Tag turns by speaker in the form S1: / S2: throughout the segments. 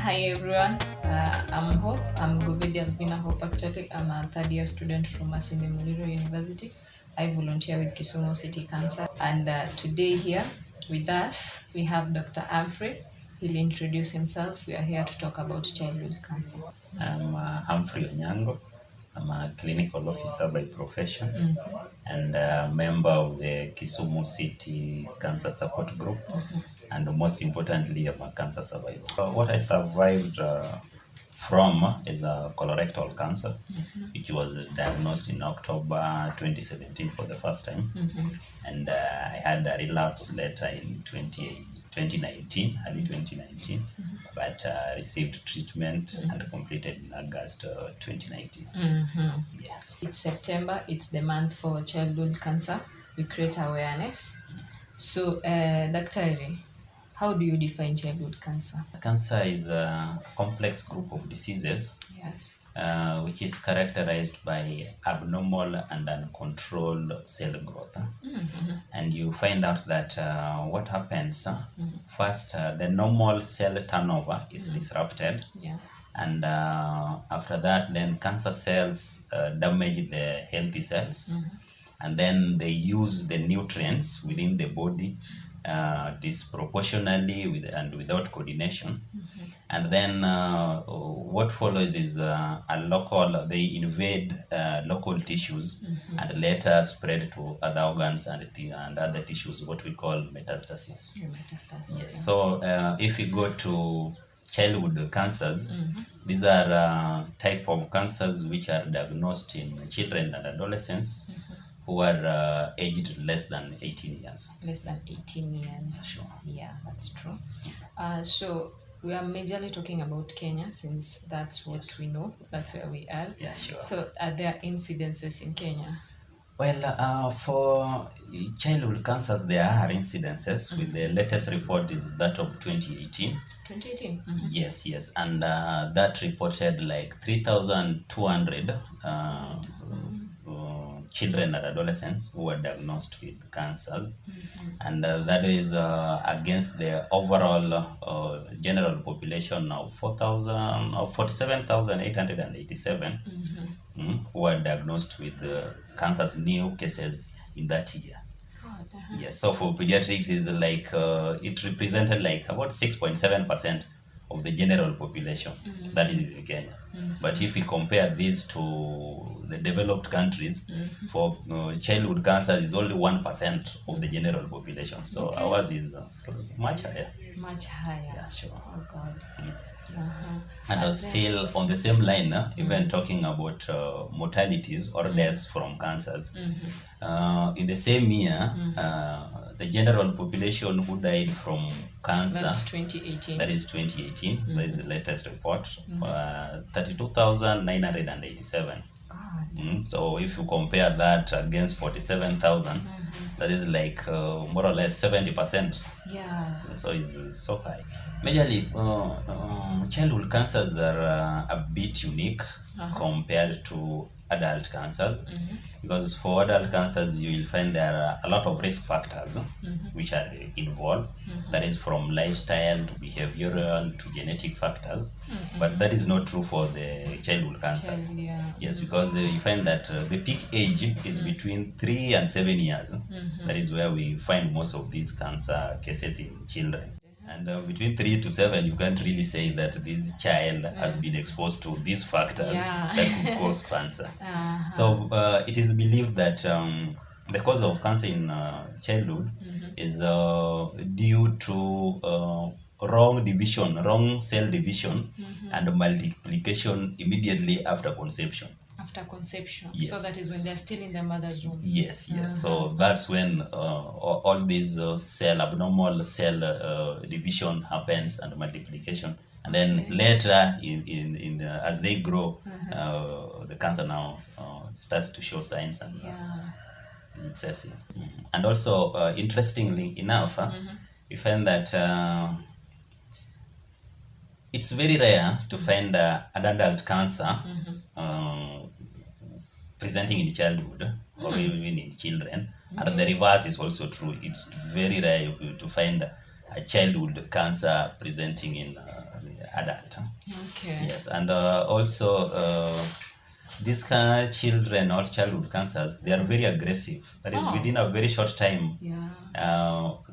S1: Hi everyone, I'm Hope. I'm Govedi Alvina Hope actually. I'm a third year student from Masinde Muliro University. I volunteer with Kisumu City Cancer, and today here with us we have Dr. Humphrey. He'll introduce himself. We are here to talk about childhood cancer.
S2: I'm Humphrey Onyango. I'm a clinical officer by profession and a member of the Kisumu City Cancer Support Group. And most importantly, I'm a cancer survivor. What I survived from is a colorectal cancer, which was diagnosed in October 2017 for the first time. And I had a relapse later in 2019, early 2019, but received treatment and completed in August 2019. Yes.
S1: It's September, it's the month for childhood cancer. We create awareness. So, Dr. Eri, how do you define childhood cancer?
S2: Cancer is a complex group of diseases
S1: Yes.
S2: which is characterized by abnormal and uncontrolled cell growth. And you find out that what happens, first, the normal cell turnover is disrupted.
S1: Yeah.
S2: And after that, then cancer cells damage the healthy cells. And then they use the nutrients within the body disproportionately and without coordination. And then what follows is they invade local tissues and later spread to other organs and other tissues, what we call metastasis.
S1: Metastasis.
S2: Yes.
S1: Yeah.
S2: So if you go to childhood cancers, these are type of cancers which are diagnosed in children and adolescents who are aged less than 18 years.
S1: Less than 18 years.
S2: Sure.
S1: Yeah, that's true. So we are majorly talking about Kenya since that's what we know. That's where we are.
S2: Yeah, sure.
S1: So are there incidences in Kenya?
S2: Well, for childhood cancers, there are incidences. With the latest report is that of 2018.
S1: 2018?
S2: Yes. And that reported like 3,200 children and adolescents who were diagnosed with cancer. And that is against the overall general population of 47,887 who were diagnosed with cancer's new cases in that year. Yes, so for pediatrics is like it represented like about 6.7% of the general population that is in Kenya. But if we compare this to the developed countries, for childhood cancer is only 1% of the general population. So ours is much higher.
S1: Much higher.
S2: Yeah, sure.
S1: Oh God.
S2: And still on the same line, even talking about mortalities or deaths from cancers, in the same year, the general population who died from cancer,
S1: That's 2018.
S2: that is 2018, that is the latest report, 32,987. So if you compare that against 47,000, that is like more or less 70%.
S1: Yeah.
S2: So it's so high. Majorly, childhood cancers are a bit unique compared to adult cancers, because for adult cancers you will find there are a lot of risk factors which are involved. That is from lifestyle to behavioral to genetic factors, but that is not true for the childhood cancers.
S1: Yeah.
S2: Yes, because you find that the peak age is between 3 and 7 years. That is where we find most of these cancer cases in children. And between 3 to 7, you can't really say that this child has been exposed to these factors that could cause cancer. So it is believed that the cause of cancer in childhood is due to wrong cell division and multiplication immediately after conception.
S1: After conception.
S2: Yes.
S1: So that is when they're still in their mother's womb.
S2: Yes. So that's when all these abnormal cell division happens and multiplication, and then later in as they grow, the cancer now starts to show signs and it sets in. And also, interestingly enough, we find that it's very rare to find an adult cancer presenting in childhood or even in children. And the reverse is also true. It's very rare to find a childhood cancer presenting in adult.
S1: Okay.
S2: Yes, and also these kind of children or childhood cancers, they are very aggressive. That is, within a very short time,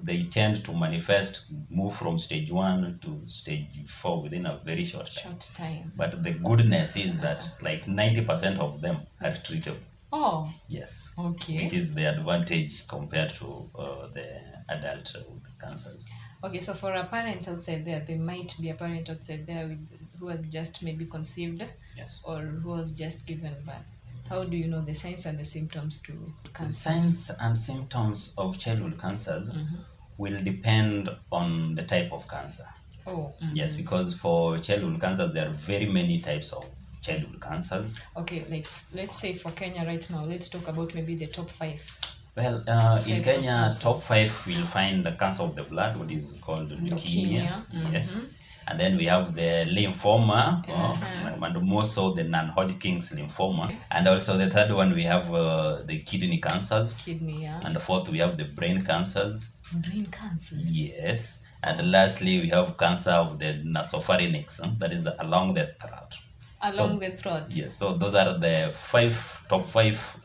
S2: they tend to manifest, move from stage 1 to stage 4 within a very short time. But the goodness is that like 90% of them are treatable.
S1: Oh.
S2: Yes.
S1: Okay.
S2: Which is the advantage compared to the adult cancers.
S1: Okay, so for a parent outside there, there might be a parent outside there who has just maybe conceived,
S2: yes,
S1: or who has just given birth. How do you know the signs and the symptoms to cancer?
S2: The signs and symptoms of childhood cancers will depend on the type of cancer.
S1: Oh.
S2: Yes, because for childhood cancers, there are very many types of childhood cancers.
S1: Okay, let's say for Kenya right now, let's talk about maybe the top 5.
S2: Well, in Kenya, top 5 we'll find the cancer of the blood, what is called leukemia. Yes. And then we have the lymphoma, and more so the non-Hodgkin's lymphoma. And also the third one, we have the kidney cancers. And the fourth, we have the brain cancers.
S1: Brain cancers?
S2: Yes. And lastly, we have cancer of the nasopharynx, that is along the throat.
S1: Along the throat?
S2: Yes. So those are the top five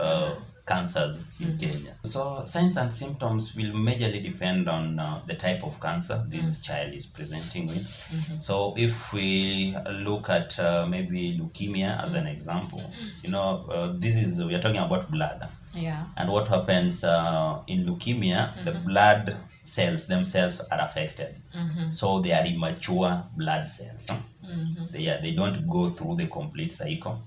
S2: cancers in Kenya. So signs and symptoms will majorly depend on the type of cancer this child is presenting with. So if we look at maybe leukemia as an example, we are talking about blood.
S1: Yeah.
S2: And what happens in leukemia, the blood cells themselves are affected. So they are immature blood cells. They don't go through the complete cycle.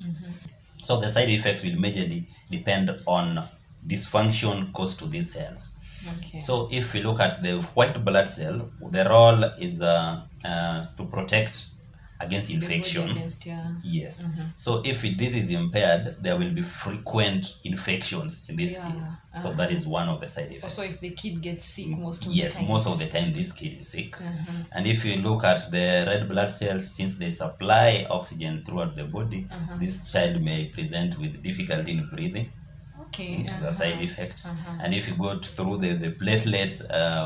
S2: So the side effects will majorly depend on dysfunction caused to these cells.
S1: Okay.
S2: So if we look at the white blood cell, the role is to protect against infection. Yes. So if this is impaired, there will be frequent infections in this kid. So that is one of the side effects.
S1: Also, if the kid gets sick most of the time.
S2: Yes, most of the time this kid is sick. And if you look at the red blood cells, since they supply oxygen throughout the body, this child may present with difficulty in breathing.
S1: Okay.
S2: The side effect. And if you go through the platelets,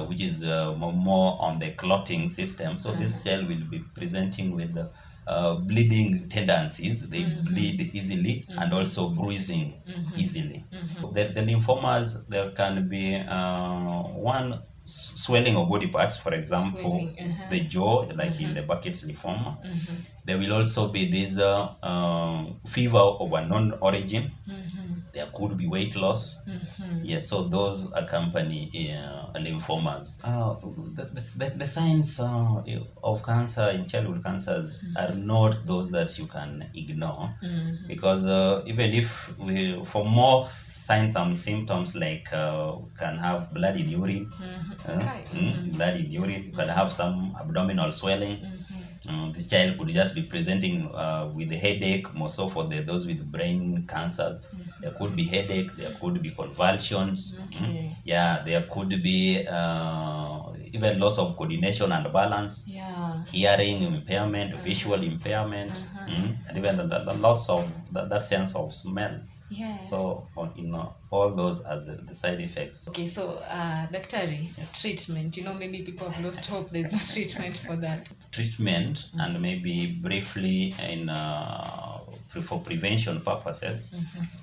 S2: which is more on the clotting system, so this child will be presenting with bleeding tendencies. They bleed easily and also bruising easily. The lymphomas, there can be one swelling of body parts, for example, the jaw, like in the Burkitt's lymphoma. There will also be this fever of unknown origin. There could be weight loss. Yes, so those accompany lymphomas. The signs of cancer in childhood cancers are not those that you can ignore, because even if for more signs and symptoms, like can have blood in urine, blood in urine, you can have some abdominal swelling. This child could just be presenting with a headache, more so for those with brain cancers. There could be headache, there could be convulsions. There could be even loss of coordination and balance, hearing impairment, visual impairment, and even the loss of that sense of smell.
S1: Yes.
S2: So, all those are the side effects.
S1: Okay, so, Daktari, treatment. Maybe people have lost hope. There's no treatment for that.
S2: Treatment, and maybe briefly for prevention purposes,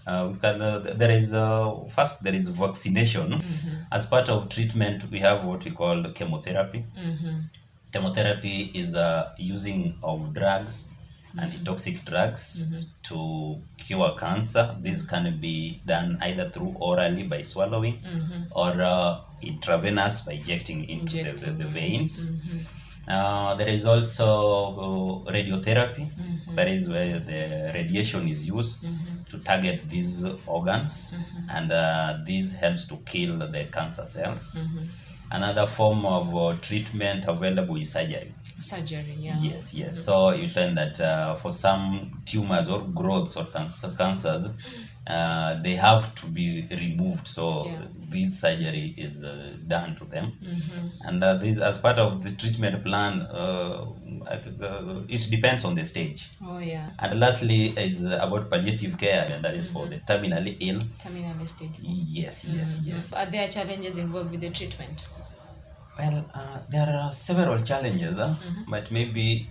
S2: there is vaccination. As part of treatment, we have what we call chemotherapy. Chemotherapy is using of drugs, antitoxic drugs, to cure cancer. This can be done either through orally by swallowing, or intravenous by injecting into the veins. There is also radiotherapy. That is where the radiation is used to target these organs, and this helps to kill the cancer cells. Another form of treatment available is surgery.
S1: Surgery, yeah.
S2: Yes. So you find that for some tumors or growths or cancers, they have to be removed. So this surgery is done to them. And this, as part of the treatment plan, it depends on the stage. And lastly is about palliative care, and that is for the terminally ill.
S1: Terminally stage.
S2: Yes.
S1: Are there challenges involved with the treatment?
S2: Well, there are several challenges, but maybe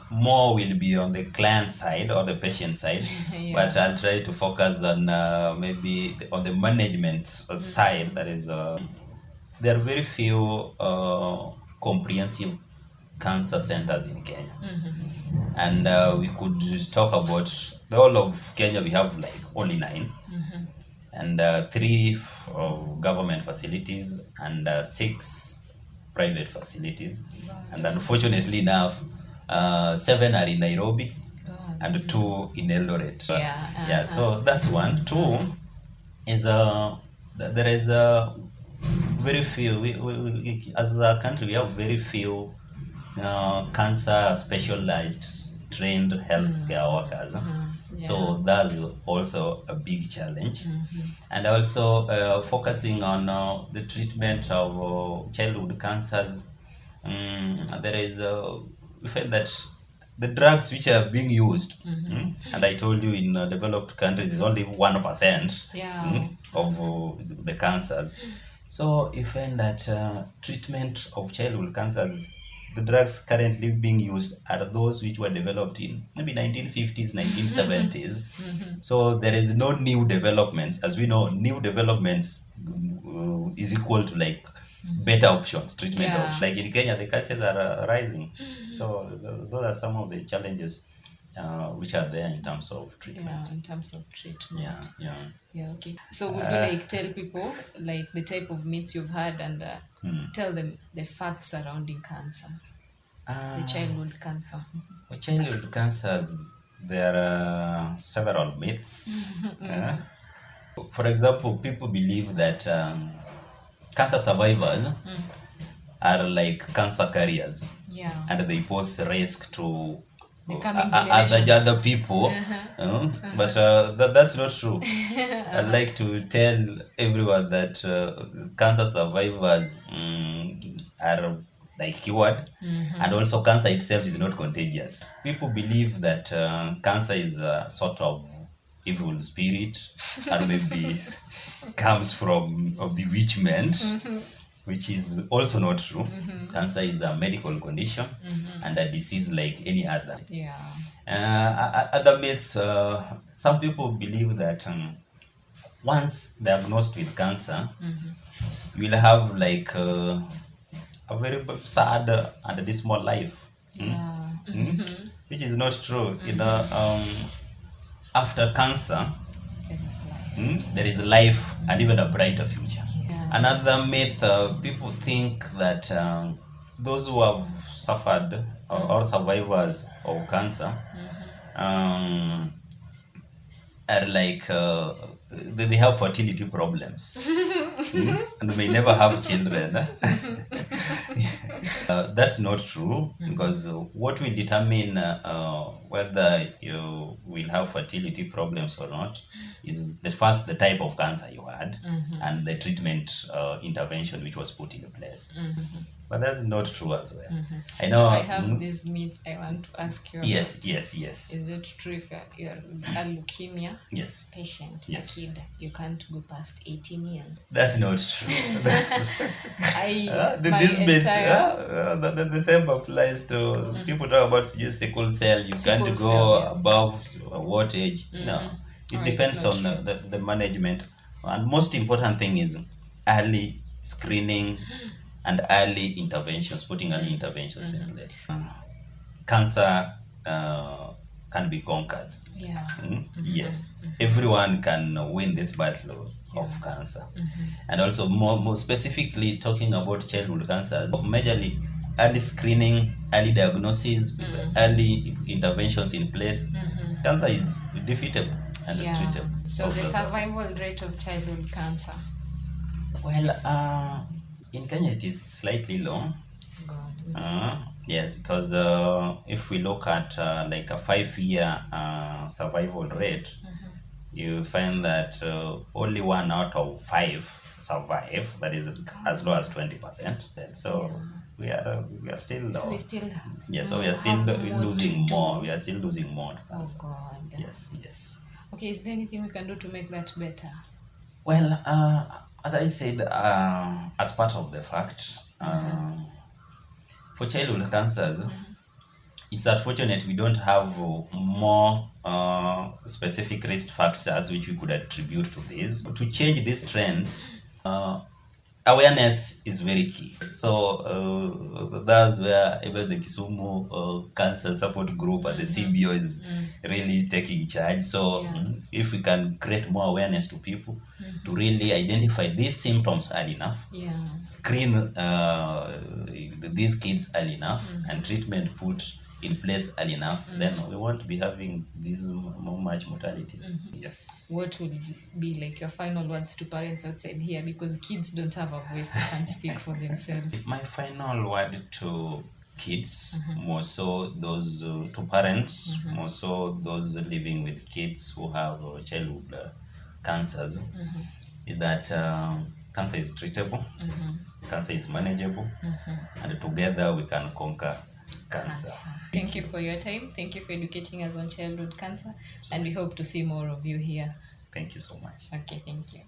S2: more will be on the client side or the patient side.
S1: Yeah.
S2: But I'll try to focus on maybe on the management side. That is, there are very few comprehensive cancer centers in Kenya. And we could talk about the whole of Kenya. We have like only 9. And 3 government facilities and 6 private facilities. And unfortunately enough, 7 are in Nairobi and 2 in Eldoret. Yeah, so that's one. 2 is there is very few. We, as a country, we have very few cancer specialized trained healthcare workers. So that's also a big challenge. And also focusing on the treatment of childhood cancers. There is we find that the drugs which are being used, and I told you in developed countries is only 1% of the cancers. So you find that treatment of childhood cancers, the drugs currently being used are those which were developed in maybe 1950s, 1970s. So there is no new developments. As we know, new developments is equal to like better options, treatment options. Like in Kenya, the cases are rising. So those are some of the challenges which are there in terms of treatment.
S1: Yeah, in terms of treatment.
S2: Yeah,
S1: okay. So would you like tell people like the type of myths you've had and tell them the facts surrounding cancer, the childhood cancer?
S2: Childhood cancers, there are several myths. For example, people believe that cancer survivors are like cancer carriers, and they pose risk to other people. But that's not true. I'd like to tell everyone that cancer survivors are like cured, and also cancer itself is not contagious. People believe that cancer is a sort of evil spirit, or maybe comes from a bewitchment, which is also not true. Cancer is a medical condition and a disease like any other. Other myths, some people believe that once diagnosed with cancer, you will have like a very sad and dismal life, which is not true. You know, after cancer, there is life and even a brighter future. Another myth, people think that those who have suffered or survivors of cancer are like they have fertility problems and may never have children. That's not true, because what will determine whether you will have fertility problems or not is first the type of cancer you had and the treatment intervention which was put in place. But that's not true as well. I know.
S1: So I have this myth I want to ask you about.
S2: Yes.
S1: Is it true if you're a leukemia patient, a kid, you can't go past 18 years?
S2: That's not true. The same applies to people talk about sickle cell. You can't go above what age? No. It depends on the management. And most important thing is early screening and early interventions, putting early interventions in place. Cancer can be conquered. Yes. Everyone can win this battle of cancer. And also more specifically talking about childhood cancers, majorly early screening, early diagnosis, early interventions in place, cancer is defeatable and treatable.
S1: So the survival rate of childhood cancer?
S2: Well, in Kenya it is slightly low. Yes, because if we look at like a 5-year survival rate, you find that only 1 out of 5 survive. That is as low as 20%. So we are still low.
S1: So we still
S2: so we are still losing more. We are still losing more.
S1: Oh God.
S2: Yes.
S1: Okay, is there anything we can do to make that better?
S2: Well, as I said, as part of the fact, For childhood cancers, it's unfortunate we don't have more specific risk factors which we could attribute to this. To change these trends, awareness is very key. So that's where even the Kisumu Cancer Support Group and the CBO is really taking charge. So if we can create more awareness to people to really identify these symptoms early enough, screen these kids early enough, and treatment put in place early enough, then we won't be having these much mortalities. Yes.
S1: What would be like your final words to parents outside here, because kids don't have a voice, they can't speak for themselves?
S2: My final word to kids, more so those to parents, more so those living with kids who have childhood cancers, is that cancer is treatable, cancer is manageable, and together we can conquer cancer.
S1: Thank you for your time. Thank you for educating us on childhood cancer, and we hope to see more of you here.
S2: Thank you so much.
S1: Okay, thank you.